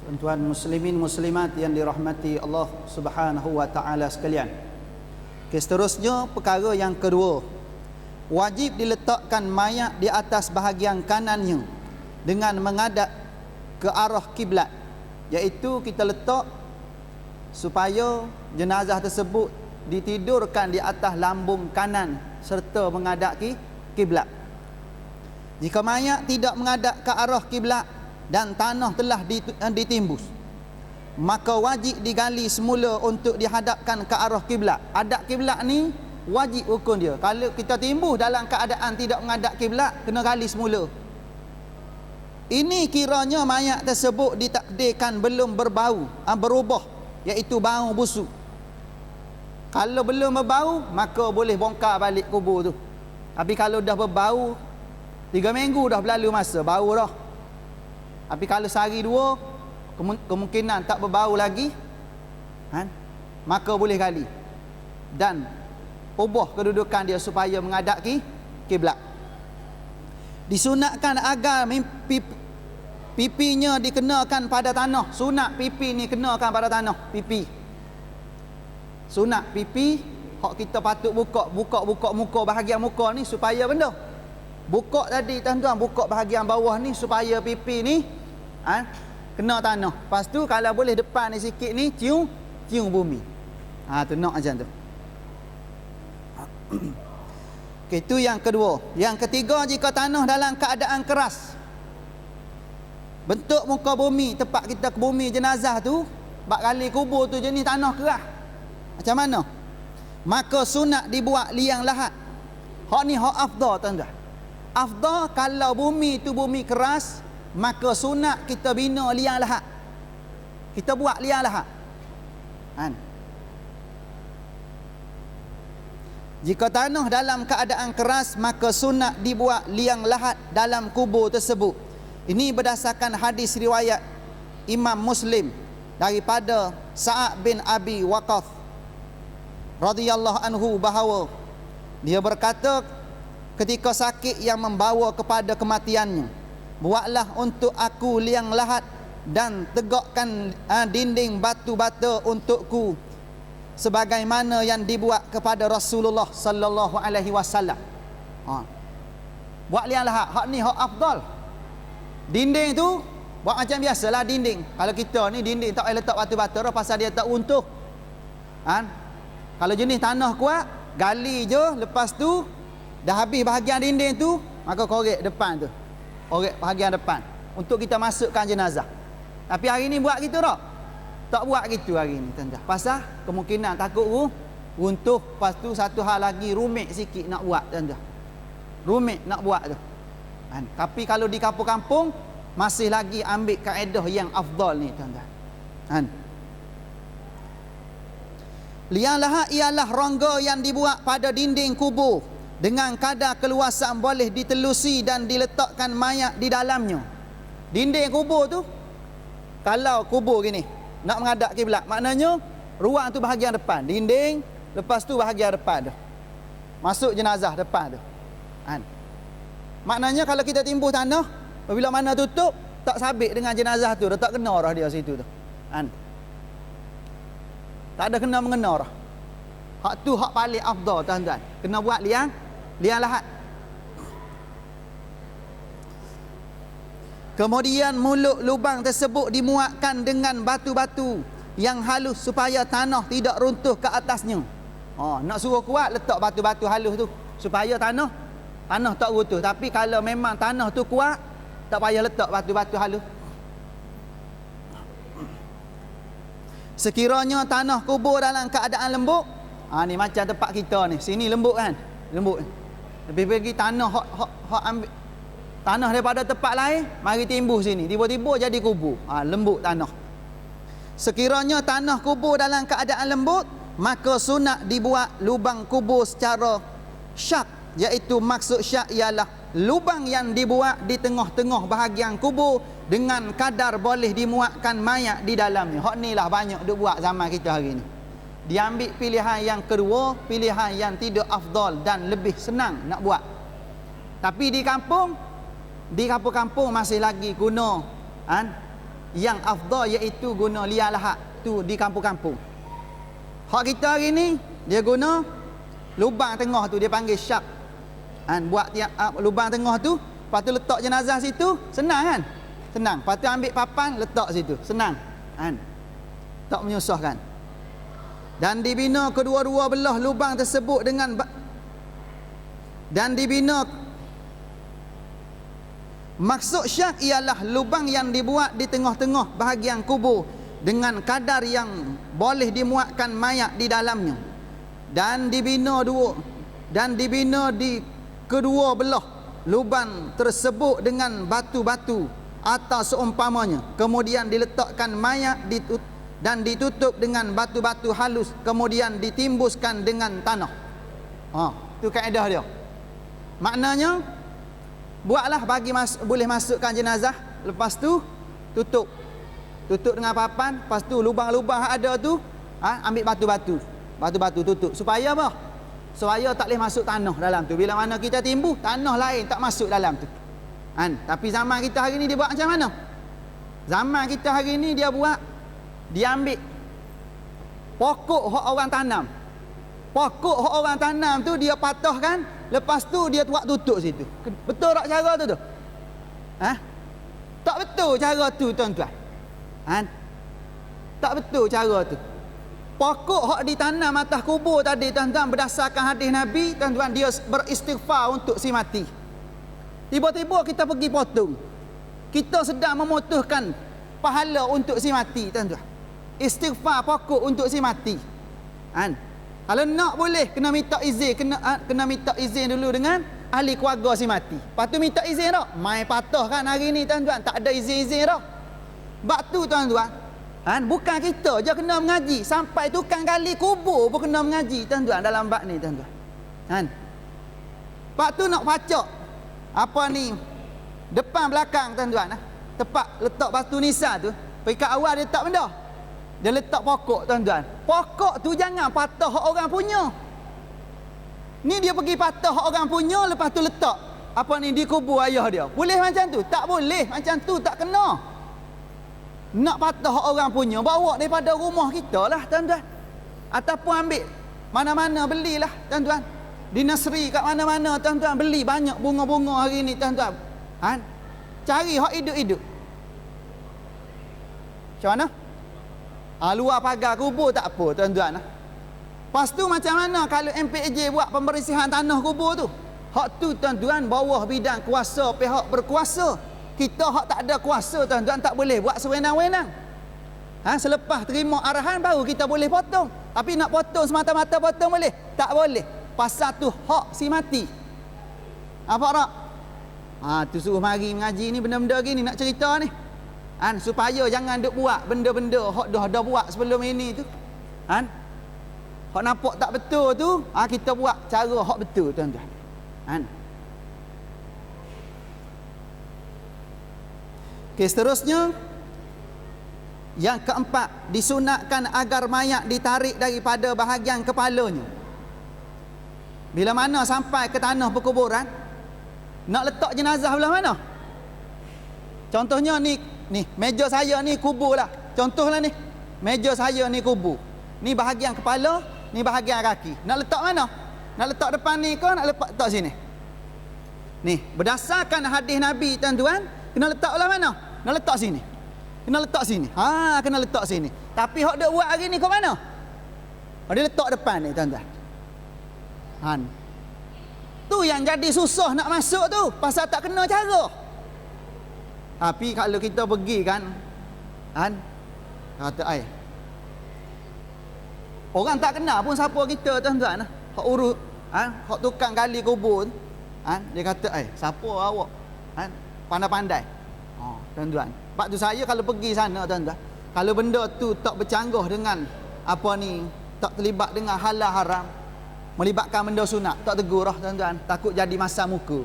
Tuan-tuan muslimin muslimat yang dirahmati Allah Subhanahu wa taala sekalian. Seterusnya perkara yang kedua, wajib diletakkan mayat di atas bahagian kanannya dengan menghadap ke arah kiblat, iaitu kita letak supaya jenazah tersebut ditidurkan di atas lambung kanan serta menghadap kiblat. Jika mayat tidak menghadap ke arah kiblat dan tanah telah ditimbus, maka wajib digali semula untuk dihadapkan ke arah kiblat. Hadap kiblat ni wajib hukum dia. Kalau kita timbus dalam keadaan tidak menghadap kiblat, kena gali semula. Ini kiranya mayat tersebut ditakdirkan belum berbau, berubah, iaitu bau busuk. Kalau belum berbau, maka boleh bongkar balik kubur tu. Tapi kalau dah berbau, 3 minggu dah berlalu masa, bau dah. Tapi kalau sehari dua, kemungkinan tak berbau lagi, maka boleh gali dan ubah kedudukan dia supaya menghadap kiblat. Disunatkan agar pipinya dikenakan pada tanah. Sunat pipi ni kenakan pada tanah, pipi. Sunat pipi, hak kita patut buka muka, bahagian muka ni supaya benda. Buka tadi tuan-tuan, buka bahagian bawah ni supaya pipi ni kena tanah. Lepas tu kalau boleh depan ni sikit ni cium bumi. Tu nak macam tu. Okay, itu yang kedua. Yang ketiga, jika tanah dalam keadaan keras, bentuk muka bumi tempat kita ke bumi jenazah tu, bak kali kubur tu jenis tanah keras, macam mana? Maka sunat dibuat liang lahat. Hak ni hak afdal tuan-tuan. Afdal kalau bumi tu bumi keras, maka sunat kita bina liang lahat. Kita buat liang lahat. Jika tanah dalam keadaan keras, maka sunat dibuat liang lahat dalam kubur tersebut. Ini berdasarkan hadis riwayat Imam Muslim daripada Sa'ad bin Abi Waqqas radhiyallahu anhu bahawa dia berkata, ketika sakit yang membawa kepada kematiannya, buatlah untuk aku liang lahat dan tegakkan dinding batu bata untukku sebagaimana yang dibuat kepada Rasulullah sallallahu alaihi wasallam. Buat liang lahat, hak ni hak afdal. Dinding tu buat macam biasalah dinding. Kalau kita ni dinding tak payah letak batu bata dah, pasal dia tak runtuh. Kalau jenis tanah kuat, gali je, lepas tu dah habis bahagian dinding tu, maka korek depan tu. Korek bahagian depan untuk kita masukkan jenazah. Tapi hari ni buat gitu tak? Tak buat gitu hari ni tuan-tuan. Pasal kemungkinan takut runtuh. Lepas tu satu hal lagi, rumit sikit nak buat tuan-tuan. Rumit nak buat tu. Tapi kalau di kampung-kampung masih lagi ambil kaedah yang afdal ni tuan-tuan. Liang lahat ialah rongga yang dibuat pada dinding kubur dengan kadar keluasan boleh ditelusi dan diletakkan mayat di dalamnya. Dinding kubur tu, kalau kubur gini nak menghadap kiblat, maknanya ruang tu bahagian depan, dinding, lepas tu bahagian depan tu masuk jenazah depan tu. Maknanya kalau kita timbus tanah, bila mana tutup, tak sabit dengan jenazah tu, dah tak kena dah dia situ tu. Tak ada kena mengena dah. Hak tu hak paling afdal tuan-tuan. Kena buat liang lahat. Kemudian mulut lubang tersebut dimuatkan dengan batu-batu yang halus supaya tanah tidak runtuh ke atasnya. Nak suruh kuat, letak batu-batu halus tu supaya tanah tak runtuh. Tapi kalau memang tanah tu kuat, tak payah letak batu-batu halus. Sekiranya tanah kubur dalam keadaan lembut, ni macam tempat kita ni, sini lembut kan, lembut. Lebih pergi tanah hak ambil tanah daripada tempat lain, mari timbus sini, tiba-tiba jadi kubur. Lembut tanah. Sekiranya tanah kubur dalam keadaan lembut, maka sunat dibuat lubang kubur secara syak, iaitu maksud syak ialah lubang yang dibuat di tengah-tengah bahagian kubur dengan kadar boleh dimuatkan mayat di dalamnya. Hak ni lah banyak duk buat zaman kita hari ni. Diambil pilihan yang kedua, pilihan yang tidak afdal dan lebih senang nak buat. Tapi di kampung-kampung masih lagi guna yang afdal iaitu guna liar lahat tu di kampung-kampung. Hak kita hari ni dia guna lubang tengah tu, dia panggil syak. Buat lubang tengah tu, lepas tu letak jenazah situ, senang kan? Senang. Lepas tu ambil papan letak situ, senang. Tak menyusahkan. Dan dibina kedua-dua belah lubang tersebut dengan maksud syak ialah lubang yang dibuat di tengah-tengah bahagian kubur dengan kadar yang boleh dimuatkan mayat di dalamnya, dan dibina di kedua belah lubang tersebut dengan batu-batu atau seumpamanya, kemudian diletakkan mayat dan ditutup dengan batu-batu halus, kemudian ditimbuskan dengan tanah. Itu kaedah dia. Maknanya buatlah boleh masukkan jenazah, lepas tu tutup dengan papan, lepas tu lubang-lubang ada tu ambil batu-batu tutup, supaya apa? Supaya tak boleh masuk tanah dalam tu. Bila mana kita timbul, tanah lain tak masuk dalam tu. Tapi zaman kita hari ni dia buat macam mana? Zaman kita hari ni dia ambil pokok hak orang tanam. Pokok hak orang tanam tu dia patahkan, lepas tu dia buat tutup situ. Betul tak cara tu? Tak betul cara tu, tuan-tuan. Tak betul cara tu. Pokok hak ditanam atas kubur tadi, tuan-tuan, berdasarkan hadis Nabi, tuan-tuan, dia beristighfar untuk si mati. Tiba-tiba kita pergi potong. Kita sedang memutuskan pahala untuk si mati, tuan-tuan. Istighfar pokok untuk si mati. Kalau nak boleh kena minta izin dulu dengan ahli keluarga si mati. Lepas tu minta izin tak? Mai patah kan hari ni, tuan-tuan, tak ada izin-izin tak? Sebab tu, tuan-tuan, bukan kita je kena mengaji, sampai tukang gali kubur pun kena mengaji, tuan-tuan, dalam bab ni, tuan-tuan. Sebab tu nak pacak depan belakang, tuan-tuan, tepat letak batu nisan tu, peringkat awal dia letak benda, dia letak pokok, tuan-tuan. Pokok tu jangan patah hak orang punya. Ni dia pergi patah hak orang punya, lepas tu letak di kubur ayah dia. Boleh macam tu? Tak boleh. Macam tu tak kena. Nak patah hak orang punya, bawa daripada rumah kita lah, tuan-tuan. Ataupun ambil mana-mana belilah, tuan-tuan. Di nursery kat mana-mana, tuan-tuan, beli banyak bunga-bunga hari ni, tuan-tuan. Cari hak hidup-hidup. Macam mana? Luar pagar kubur tak apa, tuan-tuan. Lepas tu macam mana kalau MPAJ buat pembersihan tanah kubur tu? Hak tu, tuan-tuan, bawah bidang kuasa pihak berkuasa. Kita hak tak ada kuasa, tuan-tuan, tak boleh buat sewenang-wenang. Selepas terima arahan baru kita boleh potong. Tapi nak potong semata-mata potong boleh? Tak boleh. Pasal tu hak si mati. Apa tak? Tu suruh mari mengaji ni benda-benda gini nak cerita ni. Supaya jangan duk buat benda-benda hak dah buat sebelum ini tu. Hak nampak tak betul tu, kita buat cara hak betul, tuan-tuan. Okey, seterusnya yang keempat, disunatkan agar mayat ditarik daripada bahagian kepalanya. Bila mana sampai ke tanah perkuburan, nak letak jenazah belah mana? Contohnya ni meja saya ni kubur lah. Contohlah ni, meja saya ni kubur. Ni bahagian kepala, ni bahagian kaki. Nak letak mana? Nak letak depan ni ke nak letak sini? Ni, berdasarkan hadis Nabi, tuan-tuan, kena letak belah mana? Kena letak sini. Kena letak sini. Kena letak sini. Tapi hak dia buat hari ni ke mana? Dia letak depan ni, tuan-tuan. Tu yang jadi susah nak masuk tu, pasal tak kena cara. Tapi kalau kita pergi kan, kata orang tak kenal pun siapa kita, tuan-tuan. Hak urus, hak tukang gali kubur, dia kata, siapa awak? Pandai-pandai. Tuan-tuan. Sebab tu saya kalau pergi sana, tuan-tuan, kalau benda tu tak bercanggah dengan tak terlibat dengan halal haram, melibatkan benda sunat, tak tegur lah, tuan-tuan. Takut jadi masa muka.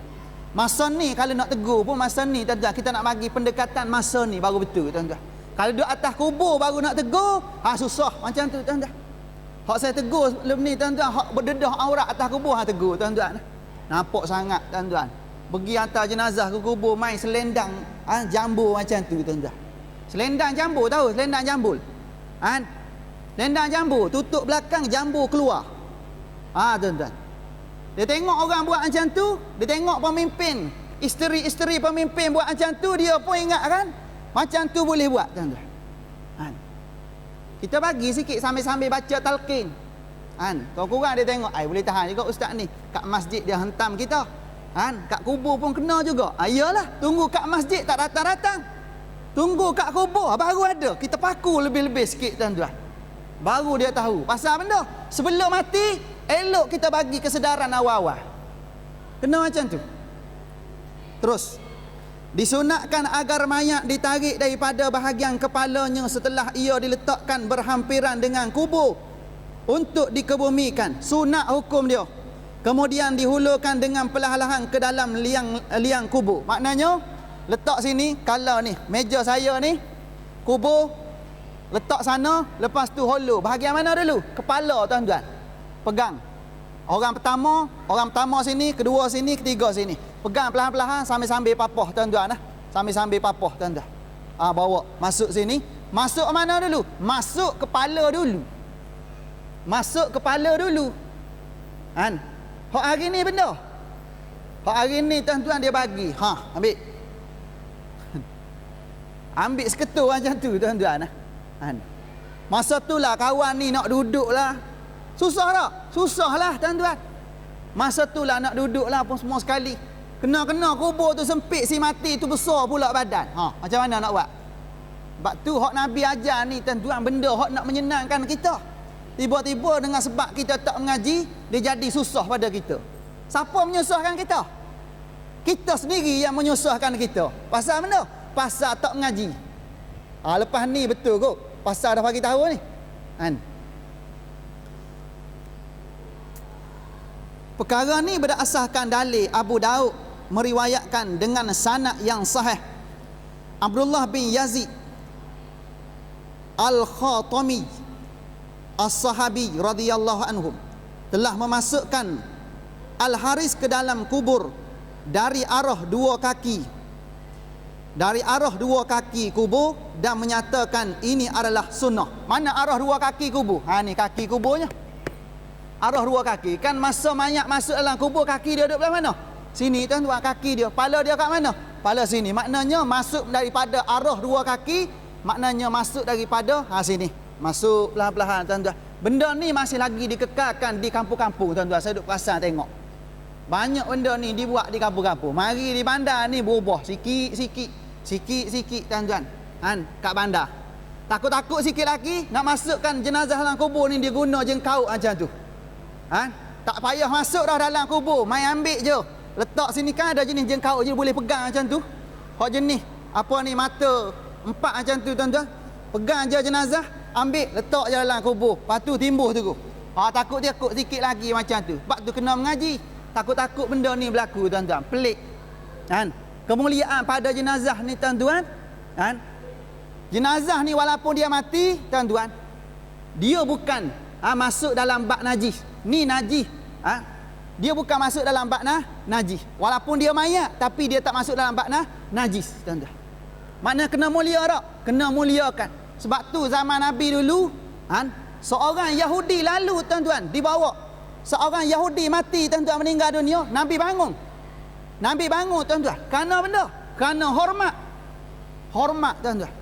Masa ni kalau nak tegur pun masa ni, tuan-tuan, kita nak bagi pendekatan masa ni baru betul, tuan-tuan. Kalau duduk atas kubur baru nak tegur, susah macam tu, tuan-tuan. Hak saya tegur sebelum ni, tuan-tuan, hak berdedah aurat atas kubur tegur, tuan-tuan. Nampak sangat, tuan-tuan. Pergi hantar jenazah ke kubur, main selendang jambu macam tu, tuan-tuan. Selendang jambu, tahu selendang jambul? Kan? Selendang jambu, tutup belakang, jambu keluar. Tuan-tuan. Dia tengok orang buat macam tu, dia tengok pemimpin, isteri-isteri pemimpin buat macam tu, dia pun ingat kan, macam tu boleh buat, tuan-tuan. Kita bagi sikit sambil-sambil baca talqin. Kau kurang dia tengok, boleh tahan juga ustaz ni. Kat masjid dia hentam kita. Kat kubur pun kena juga. Iyalah, tunggu kat masjid tak datang-datang. Tunggu kat kubur baru ada. Kita paku lebih-lebih sikit, tuan-tuan. Baru dia tahu pasal benda. Sebelum mati, elok kita bagi kesedaran awal-awal. Kena macam tu. Terus, disunatkan agar mayat ditarik daripada bahagian kepalanya setelah ia diletakkan berhampiran dengan kubur untuk dikebumikan. Sunat hukum dia. Kemudian dihulurkan dengan perlahan-lahan ke dalam liang kubur. Maknanya, letak sini, kalau ni, meja saya ni, kubur, letak sana, lepas tu hulur. Bahagian mana dulu? Kepala, tuan-tuan. Pegang. Orang pertama sini, kedua sini, ketiga sini. Pegang perlahan-perlahan sambil-sambil papah, tuan-tuan. Sambil-sambil papah, tuan-tuan. Bawa masuk sini. Masuk mana dulu? Masuk kepala dulu. Masuk kepala dulu. Hak hari ni benda. Hak hari ni tuan-tuan dia bagi. Ambil. Ambil seketul macam tu, tuan-tuan. Masa tu lah kawan ni nak duduk lah. Susah tak? Susah lah, tuan-tuan. Masa tu lah nak duduk lah pun semua sekali. Kena-kena kubur tu sempit, si mati tu besar pula badan. Macam mana nak buat? Sebab tu hak Nabi ajar ni, tuan-tuan, benda hak nak menyenangkan kita. Tiba-tiba dengan sebab kita tak mengaji, dia jadi susah pada kita. Siapa menyusahkan kita? Kita sendiri yang menyusahkan kita. Pasal mana? Pasal tak mengaji. Lepas ni betul kot. Pasal dah bagi tahu ni. Perkara ni berdasarkan dalil Abu Daud meriwayatkan dengan sanad yang sahih. Abdullah bin Yazid Al-Khatami As-Sahabi radhiyallahu anhum telah memasukkan Al-Haris ke dalam kubur dari arah dua kaki. Dari arah dua kaki kubur dan menyatakan ini adalah sunnah. Mana arah dua kaki kubur? Ni kaki kuburnya. Arah dua kaki. Kan masa mayat masuk dalam kubur, kaki dia duduk belah mana? Sini, tuan-tuan, kaki dia. Kepala dia kat mana? Kepala sini. Maknanya masuk daripada arah dua kaki, maknanya masuk daripada sini. Masuk perlahan-lahan, tuan-tuan. Benda ni masih lagi dikekalkan di kampung-kampung, tuan-tuan. Saya duduk perasan tengok. Banyak benda ni dibuat di kampung-kampung. Mari di bandar ni berubah sikit-sikit, tuan-tuan. Kat bandar. Takut-takut sikit lagi nak masukkan jenazah dalam kubur ni, dia guna jengkau macam tu. Tak payah masuk dah dalam kubur, mai ambil je. Letak sini kan ada jenis jengkau je boleh pegang macam tu. Hak jenis apa ni mata 4 macam tu, tuan-tuan. Pegang je jenazah, ambil letak je dalam kubur. Lepas tu timbuh tu. Takut sikit lagi macam tu. Sebab tu kena mengaji. Takut-takut benda ni berlaku, tuan-tuan. Pelik. Kemuliaan pada jenazah ni, tuan-tuan. Jenazah ni walaupun dia mati, tuan-tuan, dia bukan masuk dalam bak najis. Ni najis. Dia bukan masuk dalam bak najis. Walaupun dia mayat, tapi dia tak masuk dalam bak najis, tuan-tuan. Makna kena mulia tak? Kena muliakan. Sebab tu zaman Nabi dulu, seorang Yahudi lalu, tuan-tuan, dibawa. Seorang Yahudi mati, tuan-tuan, meninggal dunia, Nabi bangun. Nabi bangun, tuan-tuan. Kerana benda? Kerana hormat. Hormat, tuan-tuan.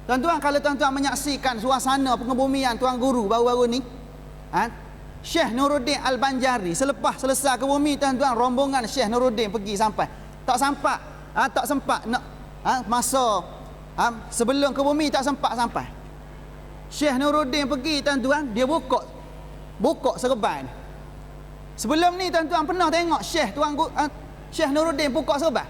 Tuan-tuan, kalau tuan-tuan menyaksikan suasana pengebumian Tuan Guru baru-baru ni, Syekh Nuruddin Al-Banjari, selepas selesai ke bumi, tuan-tuan, rombongan Syekh Nuruddin pergi sampai. Tak sempat nak masa sebelum ke bumi tak sempat sampai. Syekh Nuruddin pergi, tuan-tuan, dia buka serban. Sebelum ni, tuan-tuan, pernah tengok Syekh Nuruddin buka serban?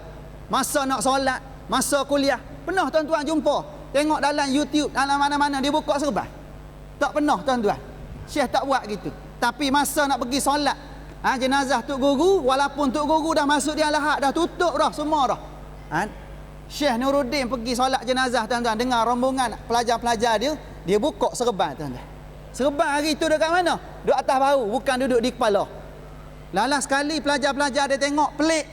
Masa nak solat, masa kuliah, pernah tuan-tuan jumpa? Tengok dalam YouTube, dalam mana-mana dia buka serban? Tak pernah, tuan-tuan. Syekh tak buat gitu. Tapi masa nak pergi solat, jenazah Tok Guru, walaupun Tok Guru dah masuk dia lahat, dah tutup dah semua dah. Syekh Nuruddin pergi solat jenazah, tuan-tuan, dengan rombongan pelajar-pelajar dia buka serban, tuan-tuan. Serban hari tu dekat mana? Duduk atas bahu, bukan duduk di kepala. Lalas sekali pelajar-pelajar dia tengok pelik.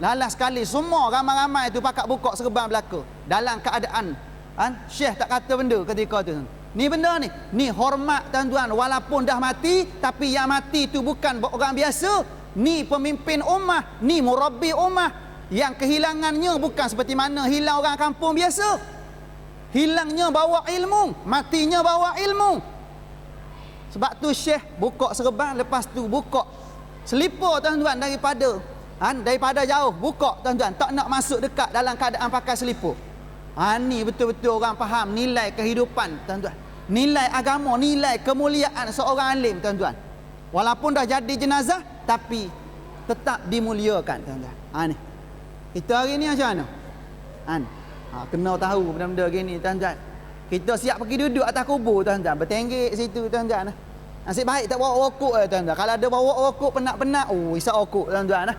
Lalas sekali semua ramai-ramai tu pakat buka serban belaka dalam keadaan Syekh tak kata benda ketika tu. Ni benda ni hormat tuan-tuan, walaupun dah mati tapi yang mati tu bukan orang biasa, ni pemimpin ummah, ni murabbi ummah, yang kehilangannya bukan seperti mana hilang orang kampung biasa. Hilangnya bawa ilmu, matinya bawa ilmu. Sebab tu Syekh buka serban, lepas tu buka selipar tuan-tuan daripada jauh buka tuan-tuan, tak nak masuk dekat dalam keadaan pakai selipar. Ni betul-betul orang faham nilai kehidupan tuan-tuan, nilai agama, nilai kemuliaan seorang alim tuan-tuan. Walaupun dah jadi jenazah tapi tetap dimuliakan tuan-tuan. Ni kita hari ni macam mana? Kena tahu benda-benda gini tuan-tuan. Kita siap pergi duduk atas kubur tuan-tuan, bertenggek situ tuan-tuan. Nasib baik tak bawa rokok tuan-tuan. Kalau ada bawa rokok penat-penat, isap rokok tuan-tuan.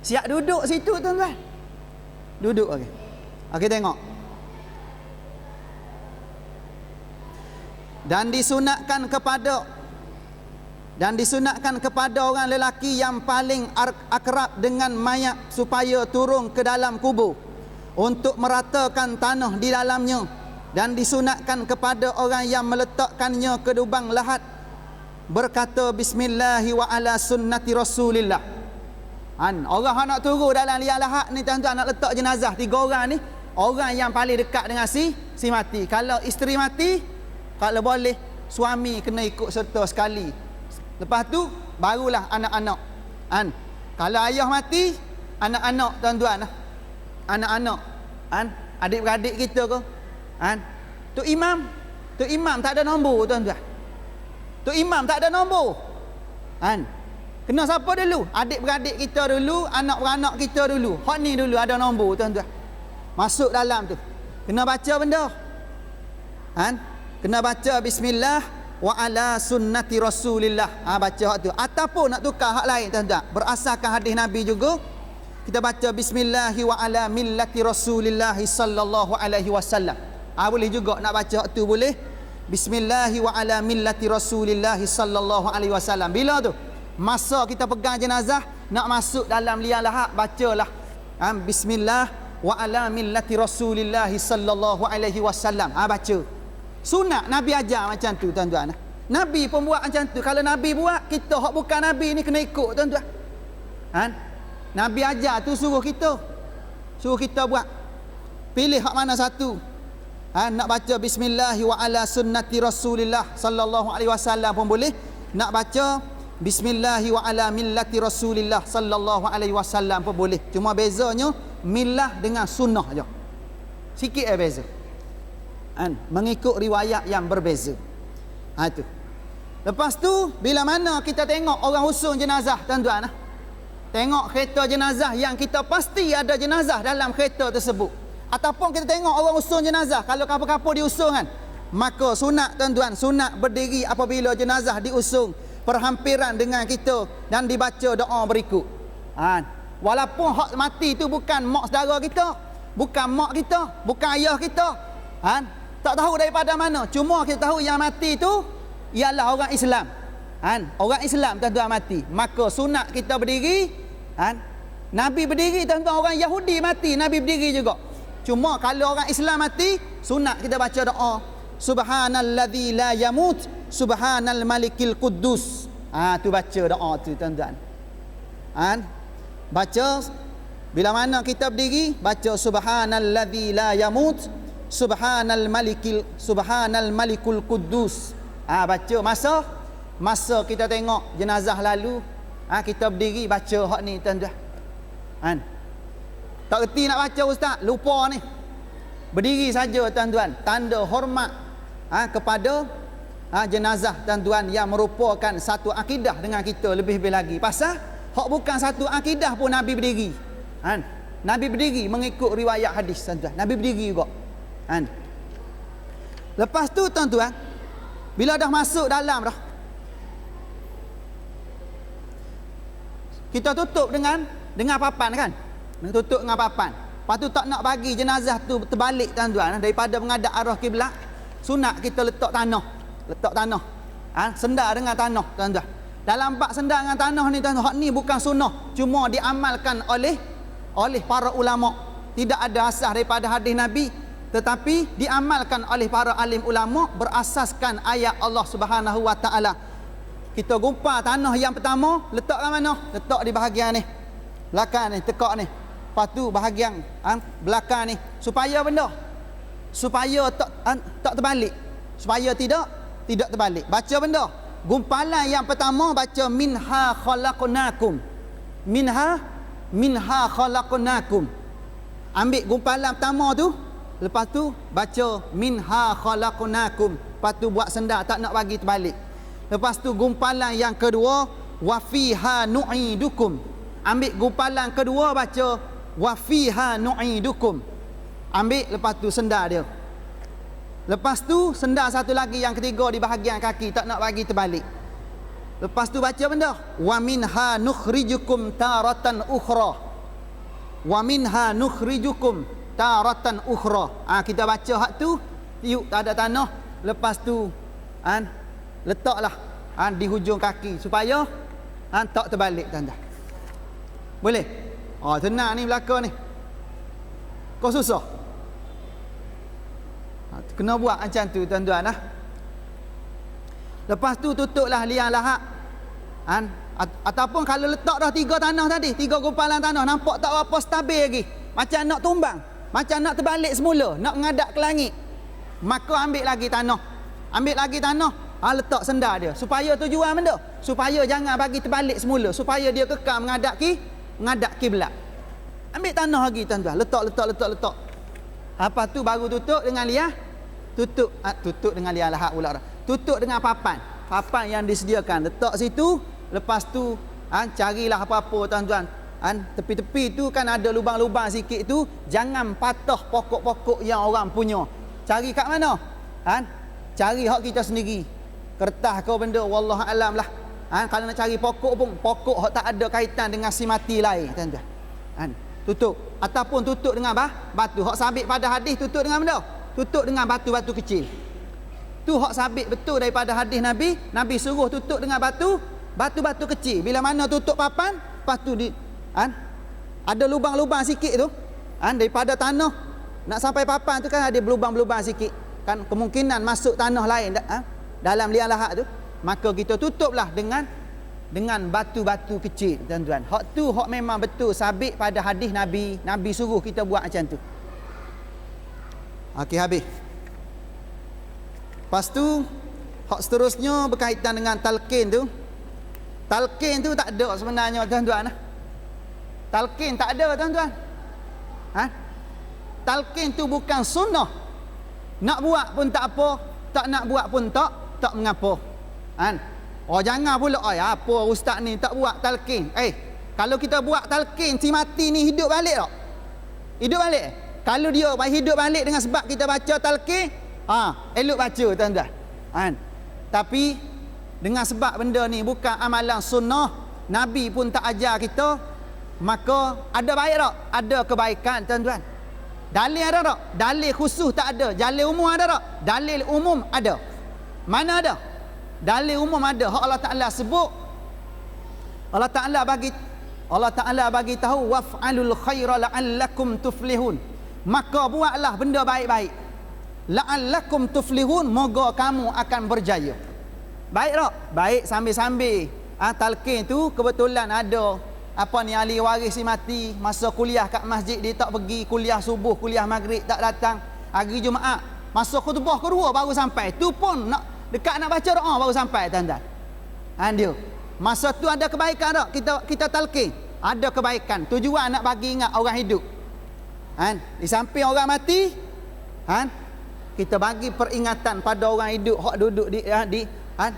Siap duduk situ tuan-tuan. Duduk okey. Okey, tengok. Dan disunatkan kepada orang lelaki yang paling akrab dengan mayat supaya turun ke dalam kubur untuk meratakan tanah di dalamnya, dan disunatkan kepada orang yang meletakkannya ke lubang lahat berkata bismillahi wa ala sunnati rasulillah. Orang nak turun dalam liang lahat ni tuan-tuan, nak letak jenazah 3 orang ni, orang yang paling dekat dengan si mati. Kalau isteri mati, kalau boleh suami kena ikut serta sekali. Lepas tu barulah anak-anak. Kalau ayah mati, anak-anak tuan-tuan, anak-anak, adik-beradik kita ke, Tok Imam tak ada nombor tuan-tuan. Tok Imam tak ada nombor. Kena siapa dulu? Adik-beradik kita dulu, anak-beranak kita dulu. Hak ni dulu ada nombor tuan-tuan. Masuk dalam tu. Kena baca benda. Kena baca bismillah wa ala sunnati rasulillah. Baca hak tu. Ataupun nak tukar hak lain tuan-tuan, berasaskan hadis Nabi juga, kita baca bismillahi wa ala millati rasulillah sallallahu alaihi wasallam. Boleh juga nak baca hak tu, boleh. Bismillahi wa ala millati rasulillah sallallahu alaihi wasallam. Bila tu? Masa kita pegang jenazah nak masuk dalam liang lahat, bacalah bismillah wa ala millati rasulillah sallallahu alaihi wasallam. Baca. Sunat Nabi ajar macam tu tuan-tuan. Nabi pun buat macam tu. Kalau Nabi buat, kita hak bukan Nabi ni kena ikut tuan-tuan. Nabi ajar tu suruh kita buat. Pilih hak mana satu. Nak baca bismillah wa ala sunnati rasulillah sallallahu alaihi wasallam pun boleh. Nak baca bismillah wa ala millati rasulillah sallallahu alaihi wasallam pun boleh. Cuma bezanya millah dengan sunnah je. Sikit beza. Mengikut riwayat yang berbeza. Itu. Lepas tu bila mana kita tengok orang usung jenazah tuan-tuan, tengok kereta jenazah yang kita pasti ada jenazah dalam kereta tersebut, ataupun kita tengok orang usung jenazah, kalau kapal-kapal diusung maka sunat tuan-tuan, sunat berdiri apabila jenazah diusung perhampiran dengan kita dan dibaca doa berikut. Walaupun hak mati tu bukan mak saudara kita, bukan mak kita, bukan ayah kita, tak tahu daripada mana, cuma kita tahu yang mati tu ialah orang Islam. Orang Islam tuan-tuan mati, maka sunat kita berdiri. Nabi berdiri tuan-tuan, orang Yahudi mati Nabi berdiri juga. Cuma kalau orang Islam mati, sunat kita baca doa subhanalladzi la yamut subhanal malikil quddus. Tu baca doa tu tuan-tuan. Baca bila mana kita berdiri, baca subhanalladzi la yamut subhanal malikul quddus. Baca masa kita tengok jenazah lalu, kita berdiri baca hak ni tuan-tuan. Tak reti nak baca ustaz, lupa ni. Berdiri saja tuan-tuan, tanda hormat kepada jenazah tuan-tuan yang merupakan satu akidah dengan kita lebih-lebih lagi. Pasal hak bukan satu akidah pun Nabi berdiri. Nabi berdiri mengikut riwayat hadis tuan-tuan. Nabi berdiri juga. Lepas tu tuan-tuan, bila dah masuk dalam dah, kita tutup dengan papan kan? Tutup dengan papan. Lepas tu tak nak bagi jenazah tu terbalik tuan-tuan, daripada menghadap arah kiblat, sunat kita letak tanah. Sendar dengan tanah tuan-tuan. Dalam bab sendar dengan tanah ni tuan-tuan, hak ni bukan sunnah, cuma diamalkan oleh para ulama. tidak ada asas daripada hadis Nabi, tetapi diamalkan oleh para alim ulama berasaskan ayat Allah Subhanahu wa taala. Kita gumpal tanah yang pertama, letak kat mana? Letak di bahagian ni. Belakang ni, tekak ni. Lepas tu bahagian belakang ni supaya benda supaya tak terbalik. Supaya tidak terbalik. Baca benda. Gumpalan yang pertama baca minha khalaqnakum. Minha khalaqnakum. Ambil gumpalan pertama tu, lepas tu baca minha khalaqnakum. Lepas tu buat sendar, tak nak bagi terbalik. Lepas tu gumpalan yang kedua wa fiha nu'idukum. Ambil gumpalan kedua baca wa fiha nu'idukum. Ambil lepas tu sendar dia. Lepas tu sendar satu lagi yang ketiga di bahagian kaki, tak nak bagi terbalik. Lepas tu baca benda wa minha nukhrijukum taratan ukhra. Wa minha nukhrijukum taratan ukhra. Kita baca hak tu, tiup tak ada tanah, lepas tu letaklah di hujung kaki supaya tak terbalik tuan-tuan. Boleh? Tenang ni belakang ni. Kau susah. Kena buat macam tu tuan-tuan lah. Lepas tu tutuplah liang lahat. Ataupun kalau letak dah 3 tanah tadi, 3 gumpalan tanah, nampak tak apa stabil lagi, macam nak tumbang, macam nak terbalik semula, nak menghadap ke langit, maka ambil lagi tanah. Letak sendar dia. Supaya tujuan benda, supaya jangan bagi terbalik semula, supaya dia kekal menghadap kiblat. Ambil tanah lagi tuan-tuan, letak. Apa tu baru tutup dengan liang. Tutup dengan liang lahat pula dah. Tutup dengan papan yang disediakan, letak situ. Lepas tu carilah apa-apa tuan-tuan. Tepi-tepi tu kan ada lubang-lubang sikit tu, jangan patah pokok-pokok yang orang punya. Cari kat mana? Cari hak kita sendiri. Kertas kau benda wallahu alam lah. Kalau nak cari pokok pun pokok hak tak ada kaitan dengan si mati lain tuan-tuan. Tutup ataupun tutup dengan batu. Hak sabit pada hadis tutup dengan benda. Tutup dengan batu-batu kecil. Tu hak sabit betul daripada hadis Nabi. Nabi suruh tutup dengan batu-batu kecil. Bila mana tutup papan, lepas tu ada lubang-lubang sikit tu. Daripada tanah nak sampai papan tu kan ada lubang-lubang sikit. Kan kemungkinan masuk tanah lain dalam liang lahat tu. Maka kita tutuplah dengan batu-batu kecil tuan-tuan. Hak tu hak memang betul sabit pada hadis Nabi. Nabi suruh kita buat macam tu. Okey, habis. Lepas tu hak seterusnya berkaitan dengan talqin tu. Talqin tu tak ada sebenarnya tuan-tuan. Talqin tak ada tuan-tuan. Talqin tu bukan sunnah. Nak buat pun tak apa, tak nak buat pun tak mengapa. Jangan pula apa ustaz ni tak buat talqin. Kalau kita buat talqin, si mati ni hidup balik tak? Hidup balik. Kalau dia hidup balik dengan sebab kita baca talqin, elok baca tuan-tuan. Tapi dengan sebab benda ni bukan amalan sunnah, Nabi pun tak ajar kita, maka ada baik tak? Ada kebaikan tuan-tuan. Dalil ada tak? Dalil khusus tak ada. Dalil umum ada tak? Dalil umum ada. Mana ada? Dalil umum ada. Hak Allah Ta'ala sebut, Allah Ta'ala bagi tahu waf'alul khaira la'allakum tuflihun. Maka buatlah benda baik-baik. La'allakum tuflihun, moga kamu akan berjaya. Baik tak? Baik sambil-sambil. Talqin tu kebetulan ada ahli waris si mati masa kuliah kat masjid, dia tak pergi kuliah subuh, kuliah maghrib tak datang. Hari Jumaat masa khutbah kedua baru sampai. Tu pun dekat nak baca doa baru sampai tuan-tuan. Dia masa tu ada kebaikan tak? Kita talqin. Ada kebaikan. Tujuan nak bagi ingat orang hidup. Di samping orang mati, kita bagi peringatan pada orang hidup hak duduk di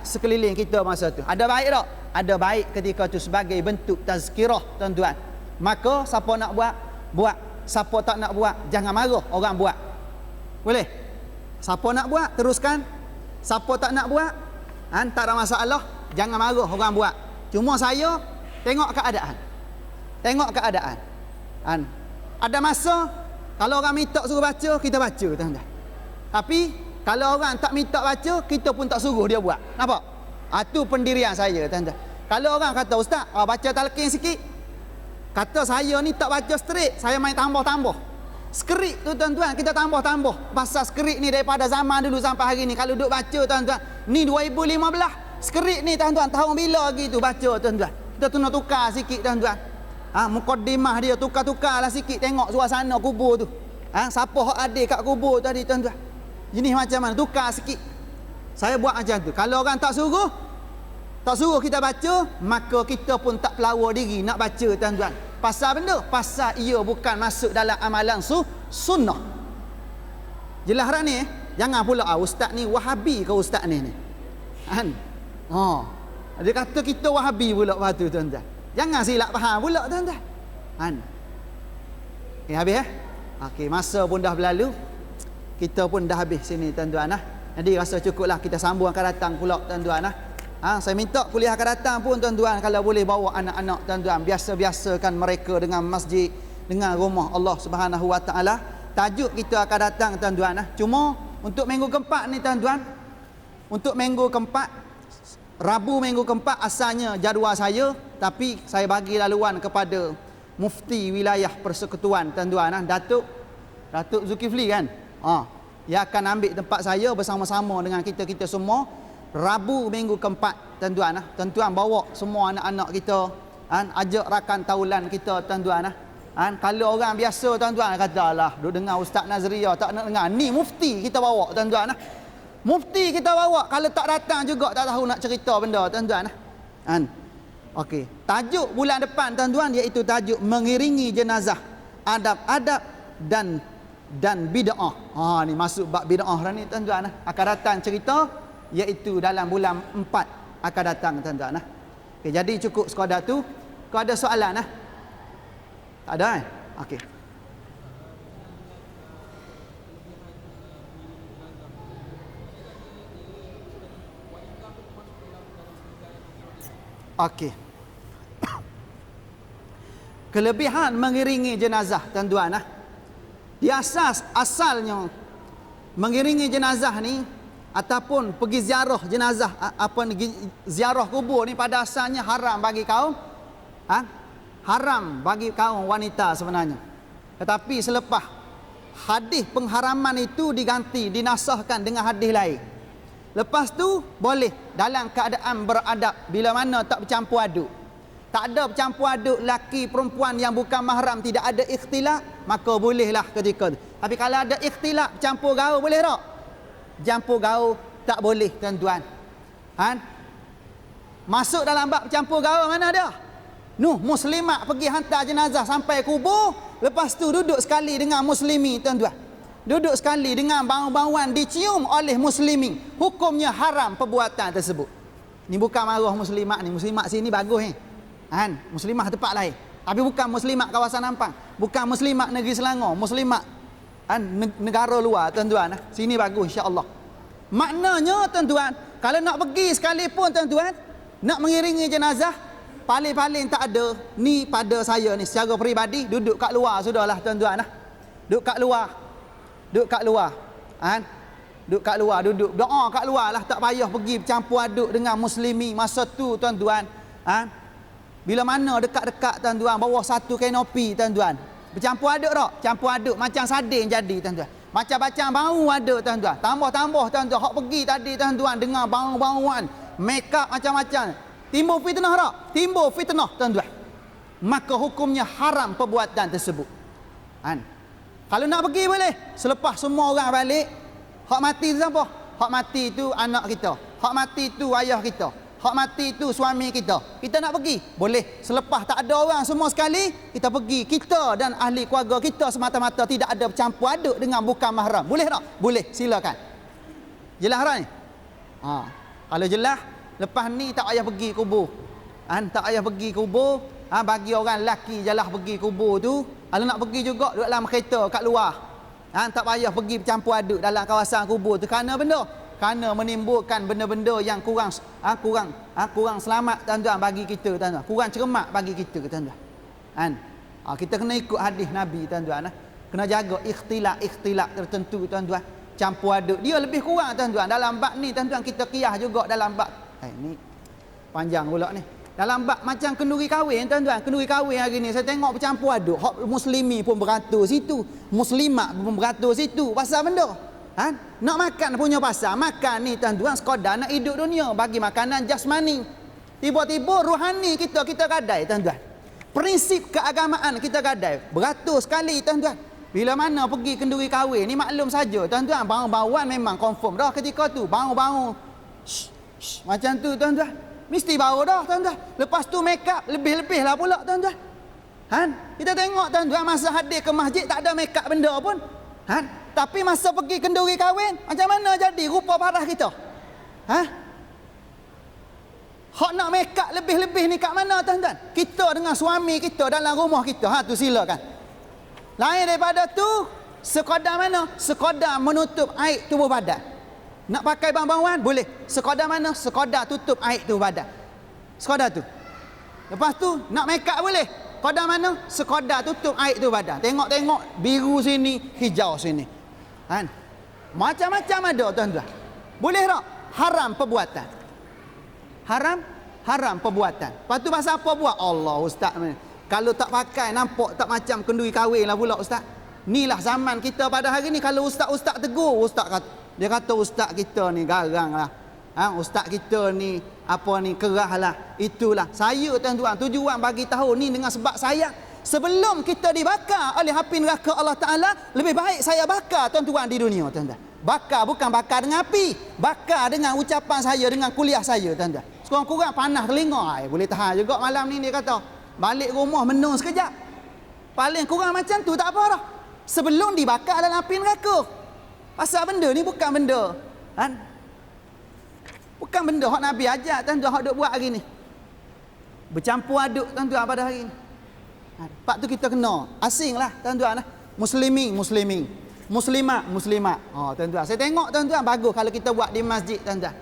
sekeliling kita masa tu. Ada baik tak? Ada baik ketika tu sebagai bentuk tazkirah tuan-tuan. Maka siapa nak buat. Siapa tak nak buat, jangan marah orang buat. Boleh? Siapa nak buat, teruskan. Siapa tak nak buat, tak ada masalah, jangan marah orang buat. Cuma saya tengok keadaan. Ada masa kalau orang minta suruh baca, kita baca tuan-tuan. Tapi kalau orang tak minta baca, kita pun tak suruh dia buat. Nampak? Itu pendirian saya tuan-tuan. Kalau orang kata ustaz, baca talqin sikit. Kata saya ni tak baca straight, saya main tambah-tambah. Skrip tu tuan-tuan kita tambah-tambah. Pasal skrip ni daripada zaman dulu sampai hari ni. Kalau duk baca tuan-tuan, ni 2015. Skrip ni tuan-tuan tahun bila lagi tu baca tuan-tuan. Kita kena tukar sikit tuan-tuan. Mukaddimah dia tukar-tukar lah sikit, tengok suasana kubur tu. Siapa hak ada kat kubur tadi tuan-tuan. Jenis macam mana, tukar sikit. Saya buat macam tu. Kalau orang tak suruh kita baca, maka kita pun tak pelawar diri nak baca tuan-tuan. Pasal benda? Pasal ia bukan masuk dalam amalan sunnah. Jelas dah ni? Jangan pula ustaz ni Wahabi ke ustaz ni? Kan? Dia kata kita Wahabi pula lepas tu tuan-tuan. Jangan silap faham pula tuan-tuan. Kan? Habis Okey, masa pun dah berlalu. Kita pun dah habis sini tuan-tuan . Jadi rasa cukuplah, kita sambung akan datang pula tuan-tuan . Saya minta kuliah akan datang pun tuan-tuan, kalau boleh bawa anak-anak tuan-tuan, biasa-biasakan mereka dengan masjid, dengan rumah Allah Subhanahu Wa Taala. Tajuk kita akan datang tuan-tuan . Cuma untuk minggu keempat ni tuan-tuan, untuk minggu keempat, Rabu minggu keempat asalnya jadual saya, tapi saya bagi laluan kepada Mufti Wilayah Persekutuan tuan-tuan , Datuk Zulkifli kan. Dia akan ambil tempat saya bersama-sama dengan kita semua. Rabu minggu keempat tuan-tuan . Tuan-tuan bawa semua anak-anak kita, ajak rakan taulan kita tuan-tuan . Kalau orang biasa tuan-tuan kata lah, duk dengar Ustaz Nazria tak nak dengar. Ni mufti kita bawa tuan-tuan . Mufti kita bawa, kalau tak datang juga tak tahu nak cerita benda tuan-tuan . Okey, tajuk bulan depan tuan-tuan iaitu tajuk mengiringi jenazah, adab-adab dan bid'ah. Ni masuk bab bid'ah dah ni tuan-tuan . Akan datang cerita iaitu dalam bulan 4 akan datang tuan-tuan . Okey, jadi cukup sekadar tu. Kau ada soalan ? Tak ada Okey. Okey. Kelebihan mengiringi jenazah tuan-tuan . Di asalnya mengiringi jenazah ni ataupun pergi ziarah jenazah, ziarah kubur ni pada asalnya haram bagi kaum wanita sebenarnya. Tetapi selepas hadis pengharaman itu diganti, dinasahkan dengan hadis lain. Lepas tu boleh dalam keadaan beradab, bila mana tak bercampur aduk. Tak ada bercampur aduk laki perempuan yang bukan mahram, tidak ada ikhtilaf, maka bolehlah ketika tu. Tapi kalau ada ikhtilaf, campur gaul boleh tak? Campur gaul tak boleh tuan-tuan. Masuk dalam bab campur gaul mana dah? Muslimat pergi hantar jenazah sampai kubur, lepas tu duduk sekali dengan muslimi tuan-tuan. Duduk sekali dengan bau-bauan dicium oleh muslimi. Hukumnya haram perbuatan tersebut. Ni bukan marah muslimat ni. Muslimat sini bagus muslimah tempat lain. Tapi bukan muslimat kawasan Ampang. Bukan muslimat negeri Selangor. Muslimat negara luar tuan-tuan. Sini bagus insya-Allah. Maknanya tuan-tuan, kalau nak pergi sekalipun tuan-tuan, nak mengiringi jenazah, paling-paling tak ada. Ni pada saya ni secara peribadi, duduk kat luar sudahlah tuan-tuan. Duduk kat luar. Duduk kat luar. Duduk doa kat luar lah, tak payah pergi bercampur aduk dengan muslimi masa tu tuan-tuan. Bila mana dekat-dekat tuan-tuan, bawah satu kanopi tuan-tuan, bercampur aduk tak? Campur aduk macam sardin jadi tuan-tuan. Macam-macam bau ada tuan-tuan. Tambah-tambah tuan-tuan, hak pergi tadi tuan-tuan dengan bau-bauan, make up macam-macam. Timbul fitnah tak? Timbul fitnah tuan-tuan. Maka hukumnya haram perbuatan tersebut. Kalau nak pergi boleh. Selepas semua orang balik, hak mati tu siapa? Hak mati tu anak kita. Hak mati tu ayah kita. Hak mati tu suami kita. Kita nak pergi? Boleh. Selepas tak ada orang semua sekali, kita pergi. Kita dan ahli keluarga kita semata-mata tidak ada bercampur aduk dengan bukan mahram. Boleh tak? Boleh. Silakan. Jelas tak ni? Kalau jelas, lepas ni tak payah pergi kubur. Tak payah pergi kubur. Bagi orang lelaki jelas pergi kubur tu. Kalau nak pergi juga duduk dalam kereta kat luar. Tak payah pergi bercampur aduk dalam kawasan kubur tu. Kerana benda? Kerana menimbulkan benda-benda yang kurang selamat tuan-tuan bagi kita tuan-tuan. Kurang cermat bagi kita tuan-tuan. Kita kena ikut hadis Nabi tuan-tuan. Kena jaga ikhtilaf tertentu tuan-tuan. Campur aduk. Dia lebih kurang tuan-tuan. Dalam bab ni tuan-tuan kita qiyas juga dalam bab. Ni panjang pula ni. Dalam bab macam kenduri kahwin tuan-tuan, kenduri kahwin hari ni saya tengok bercampur aduk. Hak muslimi pun beratur situ, muslimat pun beratur situ. Pasal benda. Nak makan punya pasal. Makan ni tuan-tuan sekadar nak hidup dunia, bagi makanan jasmani. Tiba-tiba rohani kita gadai tuan-tuan. Prinsip keagamaan kita gadai. Beratur sekali tuan-tuan. Bila mana pergi kenduri kahwin ni maklum saja tuan-tuan, bau-bauan memang confirm dah ketika tu. Bau-bau macam tu tuan-tuan. Mesti bau dah tuan-tuan. Lepas tu make up lebih-lebih lah pula tuan-tuan. Kita tengok tuan-tuan masa hadir ke masjid tak ada make up benda pun. Tapi masa pergi kenduri kahwin macam mana jadi rupa parah kita? Hak nak make up lebih-lebih ni kat mana tuan-tuan? Kita dengan suami kita dalam rumah kita. Tu silakan. Lain daripada tu, sekadar mana? Sekadar menutup aib tubuh badan. Nak pakai bang-bangwan? Boleh. Sekadar mana? Sekadar tutup aib tubuh badan. Sekadar tu. Lepas tu, nak make up boleh. Sekadar mana? Sekadar tutup aib tubuh badan. Tengok-tengok biru sini, hijau sini. Macam-macam ada tuan-tuan. Boleh tak? Haram perbuatan. Haram perbuatan. Lepas tu pasal apa buat? Allah ustaz. Kalau tak pakai nampak tak macam kenduri kahwin lah pula ustaz. Inilah zaman kita pada hari ni. Kalau ustaz-ustaz tegur, ustaz kata, dia kata ustaz kita ni garang lah. Ustaz kita ni apa ni kerah lah. Itulah. Saya tuan-tuan tujuan bagi tahu ni dengan sebab saya sebelum kita dibakar oleh api neraka Allah Ta'ala, lebih baik saya bakar tuan-tuan di dunia tuan-tuan. Bakar bukan bakar dengan api, bakar dengan ucapan saya, dengan kuliah saya tuan-tuan. Sekurang-kurang panas telinga, boleh tahan juga malam ni dia kata. Balik rumah menung sekejap. Paling kurang macam tu tak apa dah. Sebelum dibakar dalam api neraka. Pasal benda ni bukan benda. Bukan benda hak Nabi ajar tuan-tuan hak duk buat hari ni. Bercampur aduk tuan-tuan pada hari ni. Pak tu kita kena asing lah tuan-tuan lah. Muslimat. Tuan-tuan. Saya tengok tuan-tuan bagus kalau kita buat di masjid tuan-tuan.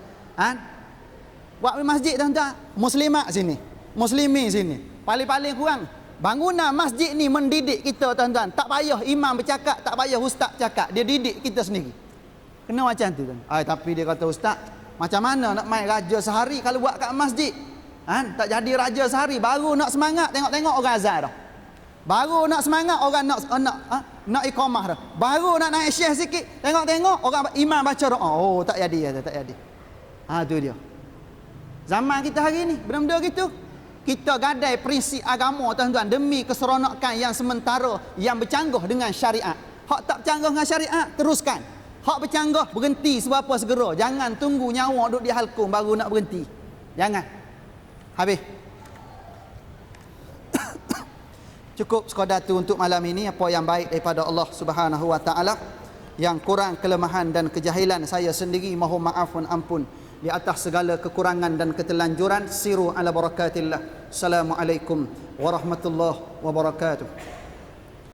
Buat di masjid tuan-tuan. Muslimat sini. Muslimi sini. Paling-paling kurang. Bangunan masjid ni mendidik kita tuan-tuan. Tak payah imam bercakap, tak payah ustaz cakap. Dia didik kita sendiri. Kena macam tu tuan. Tapi dia kata ustaz, macam mana nak main raja sehari kalau buat kat masjid? Tak jadi raja sehari. Baru nak semangat tengok-tengok orang azan dah. Baru nak semangat orang nak iqamah dah. Baru nak naik syekh sikit, tengok-tengok orang imam baca doa. Oh, tak jadi. Tu dia. Zaman kita hari ni benda-benda gitu. Kita gadai prinsip agama tuan-tuan demi keseronokan yang sementara yang bercanggah dengan syariat. Hak tak bercanggah dengan syariat, teruskan. Hak bercanggah, berhenti seberapa segera. Jangan tunggu nyawa duduk di halkum baru nak berhenti. Jangan. Habis. Cukup sekadar tu untuk malam ini. Apa yang baik daripada Allah Subhanahu Wa Taala, yang kurang kelemahan dan kejahilan saya sendiri mohon maaf dan ampun. Di atas segala kekurangan dan ketelanjuran, siru ala barakatillah. Assalamualaikum warahmatullahi wabarakatuh.